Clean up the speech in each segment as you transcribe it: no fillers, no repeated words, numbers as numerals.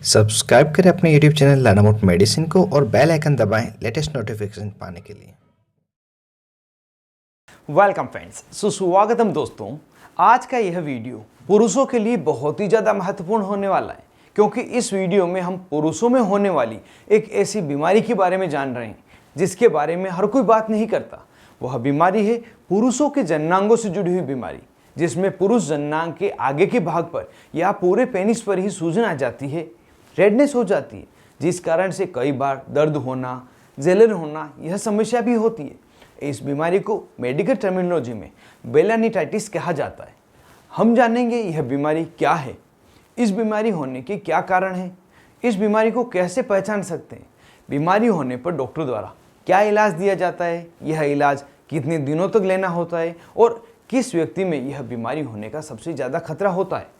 Subscribe करें अपने YouTube channel लानामोट medicine को और बेल आइकन दबाएं लेटेस्ट नोटिफिकेशन पाने के लिए। वेलकम फ्रेंड्स, सुस्वागतम दोस्तों। आज का यह वीडियो पुरुषों के लिए बहुत ही ज़्यादा महत्वपूर्ण होने वाला है, क्योंकि इस वीडियो में हम पुरुषों में होने वाली एक ऐसी बीमारी के बारे में जान रहे हैं जिसके बारे में हर कोई बात नहीं करता। वह बीमारी है पुरुषों के जननांगों से जुड़ी हुई बीमारी, जिसमें पुरुष जननांग के आगे के भाग पर या पूरे पेनिस पर ही सूजन आ जाती है, रेडनेस हो जाती है, जिस कारण से कई बार दर्द होना, जलन होना यह समस्या भी होती है। इस बीमारी को मेडिकल टर्मिनोलॉजी में बेलानिटाइटिस कहा जाता है। हम जानेंगे यह बीमारी क्या है, इस बीमारी होने के क्या कारण हैं, इस बीमारी को कैसे पहचान सकते हैं, बीमारी होने पर डॉक्टर द्वारा क्या इलाज दिया जाता है, यह इलाज कितने दिनों तक लेना होता है और किस व्यक्ति में यह बीमारी होने का सबसे ज़्यादा खतरा होता है।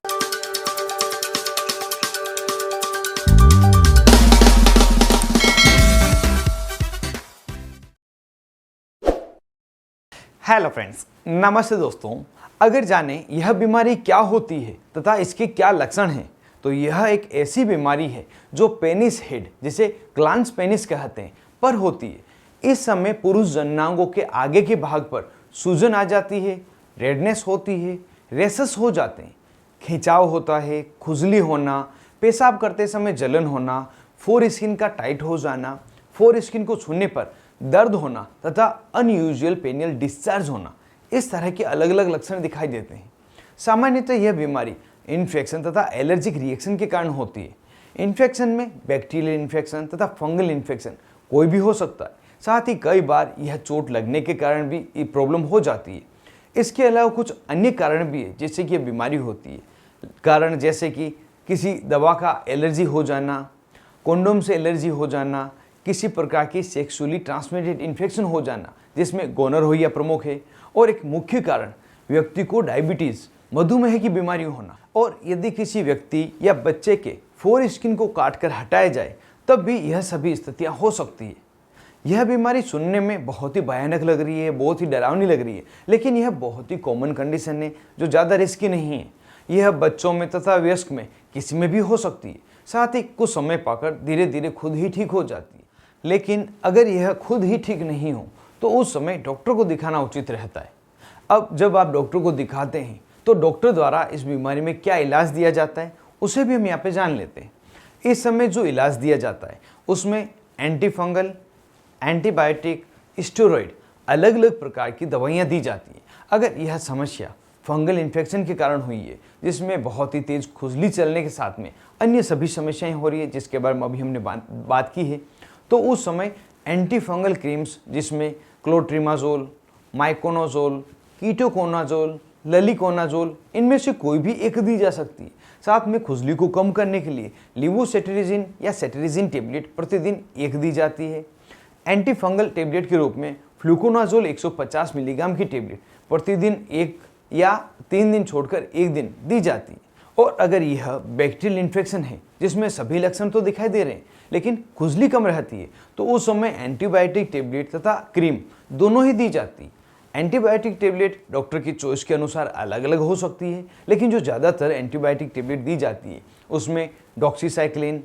हेलो फ्रेंड्स, नमस्ते दोस्तों। अगर जाने यह बीमारी क्या होती है तथा इसके क्या लक्षण हैं, तो यह एक ऐसी बीमारी है जो पेनिस हेड, जिसे ग्लांस पेनिस कहते हैं, पर होती है। इस समय पुरुष जननांगों के आगे के भाग पर सूजन आ जाती है, रेडनेस होती है, रेसेस हो जाते हैं, खिंचाव होता है, खुजली होना, पेशाब करते समय जलन होना, फोर स्किन का टाइट हो जाना, फोर स्किन को छूने पर दर्द होना तथा अनयूजुअल पेनियल डिस्चार्ज होना, इस तरह के अलग अलग लक्षण दिखाई देते हैं। सामान्यतः यह बीमारी इन्फेक्शन तथा एलर्जिक रिएक्शन के कारण होती है। इन्फेक्शन में बैक्टीरियल इन्फेक्शन तथा फंगल इन्फेक्शन कोई भी हो सकता है। साथ ही कई बार यह चोट लगने के कारण भी ये प्रॉब्लम हो जाती है। इसके अलावा कुछ अन्य कारण भी है जिससे कि यह बीमारी होती है। कारण जैसे कि किसी दवा का एलर्जी हो जाना, कॉन्डोम से एलर्जी हो जाना, किसी प्रकार की सेक्सुअली ट्रांसमिटेड इन्फेक्शन हो जाना, जिसमें गोनोरिया प्रमुख है, और एक मुख्य कारण व्यक्ति को डायबिटीज़, मधुमेह की बीमारी होना। और यदि किसी व्यक्ति या बच्चे के फोर स्किन को काटकर हटाया जाए तब भी यह सभी स्थितियां हो सकती है। यह बीमारी सुनने में बहुत ही भयानक लग रही है, बहुत ही डरावनी लग रही है, लेकिन यह बहुत ही कॉमन कंडीशन है जो ज़्यादा रिस्की नहीं है। यह बच्चों में तथा वयस्क में किसी में भी हो सकती है। साथ ही कुछ समय पाकर धीरे धीरे खुद ही ठीक हो जाती है। लेकिन अगर यह खुद ही ठीक नहीं हो तो उस समय डॉक्टर को दिखाना उचित रहता है। अब जब आप डॉक्टर को दिखाते हैं तो डॉक्टर द्वारा इस बीमारी में क्या इलाज दिया जाता है उसे भी हम यहाँ पे जान लेते हैं। इस समय जो इलाज दिया जाता है उसमें एंटीफंगल, एंटीबायोटिक, स्टेरॉइड, अलग अलग प्रकार की दवाइयाँ दी जाती हैं। अगर यह समस्या फंगल इन्फेक्शन के कारण हुई है, जिसमें बहुत ही तेज खुजली चलने के साथ में अन्य सभी समस्याएं हो रही है जिसके बारे में अभी हमने बात की है, तो उस समय एंटीफंगल क्रीम्स जिसमें क्लोट्रिमाजोल, माइकोनाजोल, कीटोकोनाजोल, ललिकोनाजोल, इनमें से कोई भी एक दी जा सकती है। साथ में खुजली को कम करने के लिए लिवोसेट्रिजिन या सेट्रिजिन टेबलेट प्रतिदिन एक दी जाती है। एंटीफंगल टेबलेट के रूप में फ्लूकोनाजोल 150 मिलीग्राम की टेबलेट प्रतिदिन 1 या 3 दिन छोड़कर 1 दिन दी जाती है। और अगर यह बैक्टीरियल इन्फेक्शन है जिसमें सभी लक्षण तो दिखाई दे रहे हैं लेकिन खुजली कम रहती है, तो उस समय एंटीबायोटिक टेबलेट तथा क्रीम दोनों ही दी जाती है। एंटीबायोटिक टेबलेट डॉक्टर की चॉइस के अनुसार अलग अलग हो सकती है, लेकिन जो ज़्यादातर एंटीबायोटिक टेबलेट दी जाती है उसमें डॉक्सीसाइक्लिन,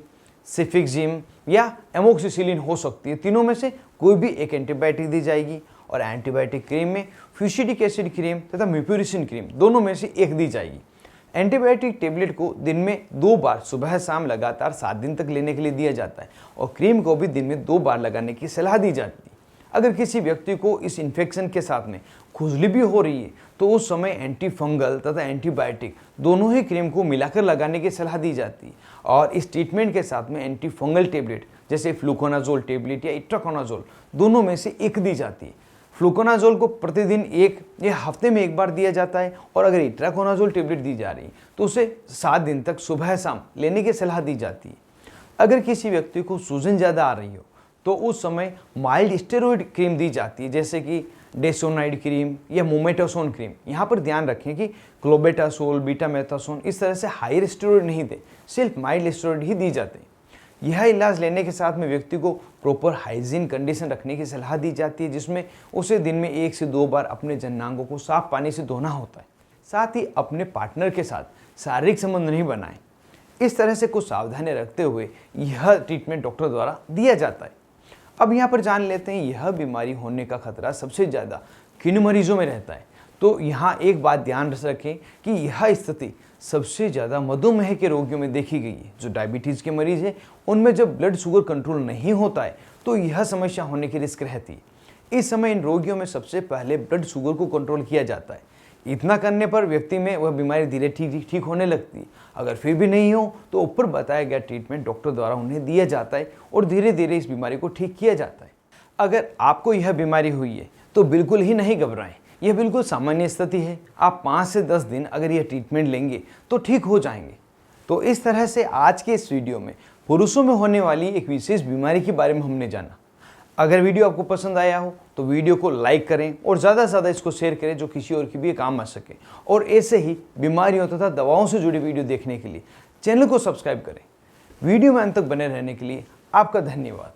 सिफिक्जिम या एमोक्सिसिलिन हो सकती है। तीनों में से कोई भी एक एंटीबायोटिक दी जाएगी। और एंटीबायोटिक क्रीम में फ्यूसिडिक एसिड क्रीम तथा म्यूप्यूरिसिन क्रीम दोनों में से एक दी जाएगी। एंटीबायोटिक टेबलेट को दिन में 2 बार सुबह शाम लगातार 7 दिन तक लेने के लिए दिया जाता है, और क्रीम को भी दिन में 2 बार लगाने की सलाह दी जाती है। अगर किसी व्यक्ति को इस इन्फेक्शन के साथ में खुजली भी हो रही है तो उस समय एंटीफंगल तथा एंटीबायोटिक दोनों ही क्रीम को मिलाकर लगाने की सलाह दी जाती है। और इस ट्रीटमेंट के साथ में एंटीफंगल टेबलेट जैसे फ्लूकोनाजोल टेबलेट या इट्राकोनाजोल दोनों में से एक दी जाती है। फ्लूकोनाजोल को प्रतिदिन 1 या हफ्ते में 1 बार दिया जाता है, और अगर इट्राकोनाजोल टेबलेट दी जा रही है तो उसे 7 दिन तक सुबह शाम लेने की सलाह दी जाती है। अगर किसी व्यक्ति को सूजन ज़्यादा आ रही हो तो उस समय माइल्ड स्टेरॉइड क्रीम दी जाती है, जैसे कि डेसोनाइड क्रीम या मोमेटासोन क्रीम। यहाँ पर ध्यान रखें कि क्लोबेटासोल, बीटामेथासोन इस तरह से हायर स्टेरॉइड नहीं दे, सिर्फ माइल्ड स्टेरॉइड ही दी जाते हैं। यह इलाज लेने के साथ में व्यक्ति को प्रॉपर हाइजीन कंडीशन रखने की सलाह दी जाती है, जिसमें उसे दिन में 1 से 2 बार अपने जननांगों को साफ पानी से धोना होता है। साथ ही अपने पार्टनर के साथ शारीरिक संबंध नहीं बनाएं। इस तरह से कुछ सावधानी रखते हुए यह ट्रीटमेंट डॉक्टर द्वारा दिया जाता है। अब यहाँ पर जान लेते हैं यह बीमारी होने का खतरा सबसे ज़्यादा किन मरीजों में रहता है। तो यहाँ एक बात ध्यान रखें कि यह स्थिति सबसे ज़्यादा मधुमेह के रोगियों में देखी गई है। जो डायबिटीज़ के मरीज हैं उनमें जब ब्लड शुगर कंट्रोल नहीं होता है तो यह समस्या होने की रिस्क रहती है। इस समय इन रोगियों में सबसे पहले ब्लड शुगर को कंट्रोल किया जाता है। इतना करने पर व्यक्ति में वह बीमारी धीरे ठीक होने लगती है। अगर फिर भी नहीं हो तो ऊपर बताया गया ट्रीटमेंट डॉक्टर द्वारा उन्हें दिया जाता है और धीरे धीरे इस बीमारी को ठीक किया जाता है। अगर आपको यह बीमारी हुई है तो बिल्कुल ही नहीं घबराएं, यह बिल्कुल सामान्य स्थिति है। आप 5 से 10 दिन अगर यह ट्रीटमेंट लेंगे तो ठीक हो जाएंगे। तो इस तरह से आज के इस वीडियो में पुरुषों में होने वाली एक विशेष बीमारी के बारे में हमने जाना। अगर वीडियो आपको पसंद आया हो तो वीडियो को लाइक करें और ज़्यादा से ज़्यादा इसको शेयर करें जो किसी और की भी काम आ सके। और ऐसे ही बीमारियों तथा दवाओं से जुड़ी वीडियो देखने के लिए चैनल को सब्सक्राइब करें। वीडियो में अंत तक बने रहने के लिए आपका धन्यवाद।